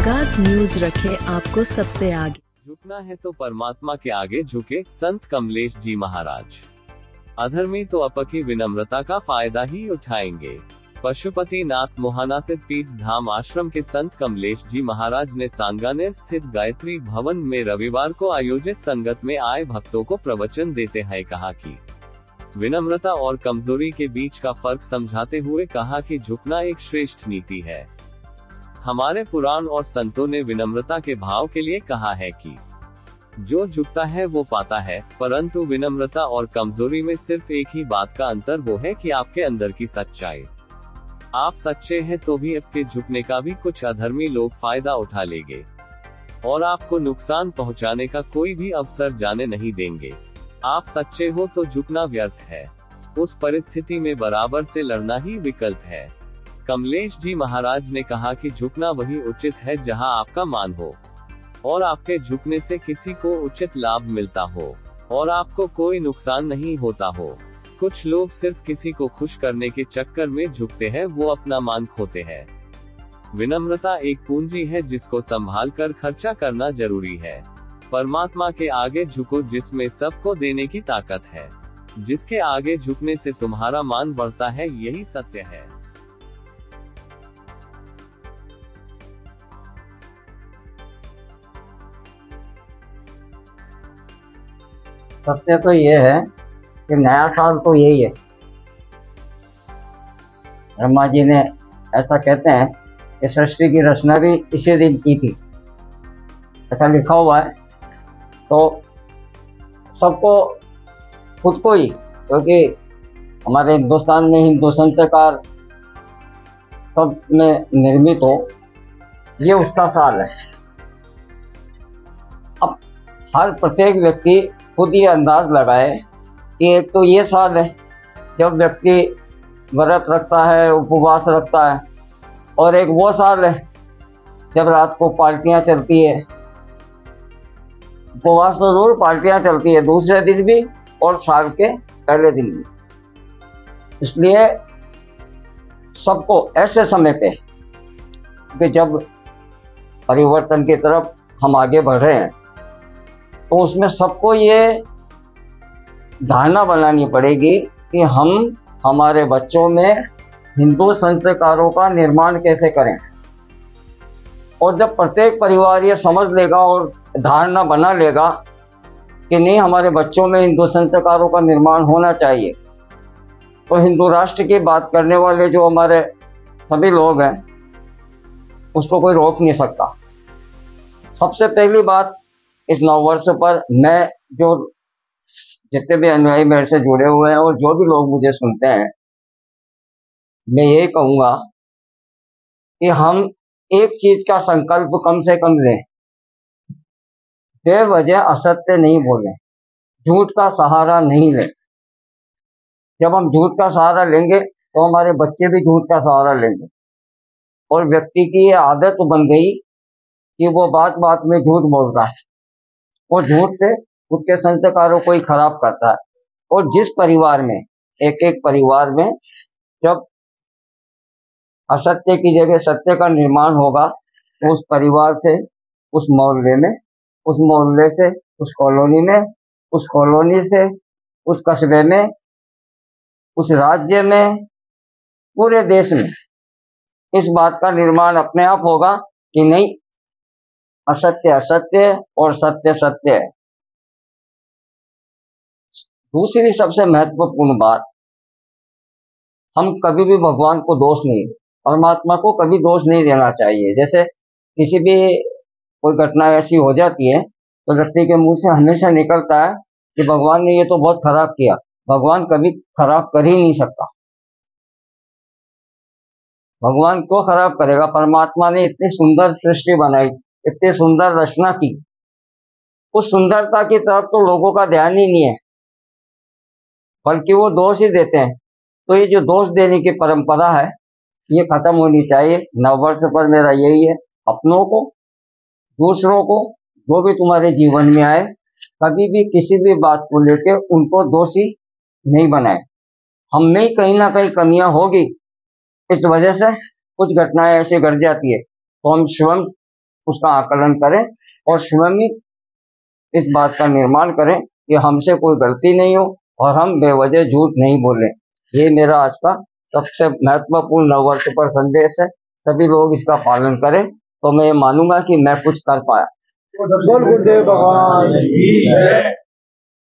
आगाज न्यूज रखे आपको सबसे आगे। झुकना है तो परमात्मा के आगे झुके, संत कमलेश जी महाराज। अधर्मी तो आपकी विनम्रता का फायदा ही उठाएंगे। पशुपति नाथ मोहाना स्थित पीठ धाम आश्रम के संत कमलेश जी महाराज ने सांगानेर स्थित गायत्री भवन में रविवार को आयोजित संगत में आए भक्तों को प्रवचन देते हुए कहा कि विनम्रता और कमजोरी के बीच का फर्क समझाते हुए कहा कि झुकना एक श्रेष्ठ नीति है। हमारे पुराण और संतों ने विनम्रता के भाव के लिए कहा है कि जो झुकता है वो पाता है, परंतु विनम्रता और कमजोरी में सिर्फ एक ही बात का अंतर वो है कि आपके अंदर की सच्चाई। आप सच्चे हैं तो भी आपके झुकने का भी कुछ अधर्मी लोग फायदा उठा लेंगे और आपको नुकसान पहुंचाने का कोई भी अवसर जाने नहीं देंगे। आप सच्चे हो तो झुकना व्यर्थ है, उस परिस्थिति में बराबर से लड़ना ही विकल्प है। कमलेश जी महाराज ने कहा कि झुकना वही उचित है जहां आपका मान हो और आपके झुकने से किसी को उचित लाभ मिलता हो और आपको कोई नुकसान नहीं होता हो। कुछ लोग सिर्फ किसी को खुश करने के चक्कर में झुकते हैं, वो अपना मान खोते हैं। विनम्रता एक पूंजी है जिसको संभाल कर खर्चा करना जरूरी है। परमात्मा के आगे झुको जिसमें सबको देने की ताकत है। जिसके आगे झुकने से तुम्हारा मान बढ़ता है, यही सत्य है। सत्य तो ये है कि नया साल तो यही है। ब्रह्मा जी ने ऐसा कहते हैं कि सृष्टि की रचना भी इसी दिन की थी, ऐसा लिखा हुआ है। तो सबको खुद को ही, क्योंकि हमारे हिंदुस्तान में हिंदू संस्कार सब में निर्मित हो, ये उसका साल है। अब हर प्रत्येक व्यक्ति खुद ये अंदाज लगाए कि एक तो ये साल है जब व्यक्ति व्रत रखता है, उपवास रखता है, और एक वो साल है जब रात को पार्टियां चलती है। उपवास तो जरूर, पार्टियां चलती है दूसरे दिन भी और साल के पहले दिन भी। इसलिए सबको ऐसे समय पे कि जब परिवर्तन की तरफ हम आगे बढ़ रहे हैं, तो उसमें सबको ये धारणा बनानी पड़ेगी कि हम हमारे बच्चों में हिंदू संस्कारों का निर्माण कैसे करें। और जब प्रत्येक परिवार ये समझ लेगा और धारणा बना लेगा कि नहीं, हमारे बच्चों में हिंदू संस्कारों का निर्माण होना चाहिए, तो हिंदू राष्ट्र की बात करने वाले जो हमारे सभी लोग हैं, उसको कोई रोक नहीं सकता। सबसे पहली बात, इस नववर्ष पर मैं, जो जितने भी अनुयायी मेरे से जुड़े हुए हैं और जो भी लोग मुझे सुनते हैं, मैं यही कहूँगा कि हम एक चीज का संकल्प कम से कम लें, बेवजह असत्य नहीं बोलें, झूठ का सहारा नहीं लें। जब हम झूठ का सहारा लेंगे तो हमारे बच्चे भी झूठ का सहारा लेंगे, और व्यक्ति की ये आदत बन गई कि वो बात बात में झूठ बोलता है और झूठ से खुद के संस्कारों को ही खराब करता है। और जिस परिवार में, एक एक परिवार में जब असत्य की जगह सत्य का निर्माण होगा, उस परिवार से, उस मोहल्ले में, उस मोहल्ले से उस कॉलोनी में, उस कॉलोनी से उस कस्बे में, उस राज्य में, पूरे देश में इस बात का निर्माण अपने आप होगा कि नहीं, असत्य असत्य है और सत्य सत्य है। दूसरी सबसे महत्वपूर्ण बात, हम कभी भी भगवान को दोष नहीं, परमात्मा को कभी दोष नहीं देना चाहिए। जैसे किसी भी कोई घटना ऐसी हो जाती है तो व्यक्ति के मुंह से हमेशा निकलता है कि भगवान ने ये तो बहुत खराब किया। भगवान कभी खराब कर ही नहीं सकता। भगवान क्यों खराब करेगा? परमात्मा ने इतनी सुंदर सृष्टि बनाई, इतनी सुंदर रचना की, उस सुंदरता की तरफ तो लोगों का ध्यान ही नहीं है, बल्कि वो दोष ही देते हैं। तो ये जो दोष देने की परंपरा है, ये खत्म होनी चाहिए। नववर्ष पर मेरा यही है, अपनों को, दूसरों को, जो भी तुम्हारे जीवन में आए, कभी भी किसी भी बात को लेकर उनको दोषी नहीं बनाए। हम में ही कहीं ना कहीं कमियां होगी, इस वजह से कुछ घटनाएं ऐसी घट जाती है, तो हम स्वयं उसका आकलन करें और स्वयं ही इस बात का निर्माण करें कि हमसे कोई गलती नहीं हो और हम बेवजह झूठ नहीं बोलें। ये मेरा आज का सबसे महत्वपूर्ण नववर्ष पर संदेश है। सभी लोग इसका पालन करें तो मैं मानूंगा कि मैं कुछ कर पाया। बोल गुरुदेव भगवान की जय।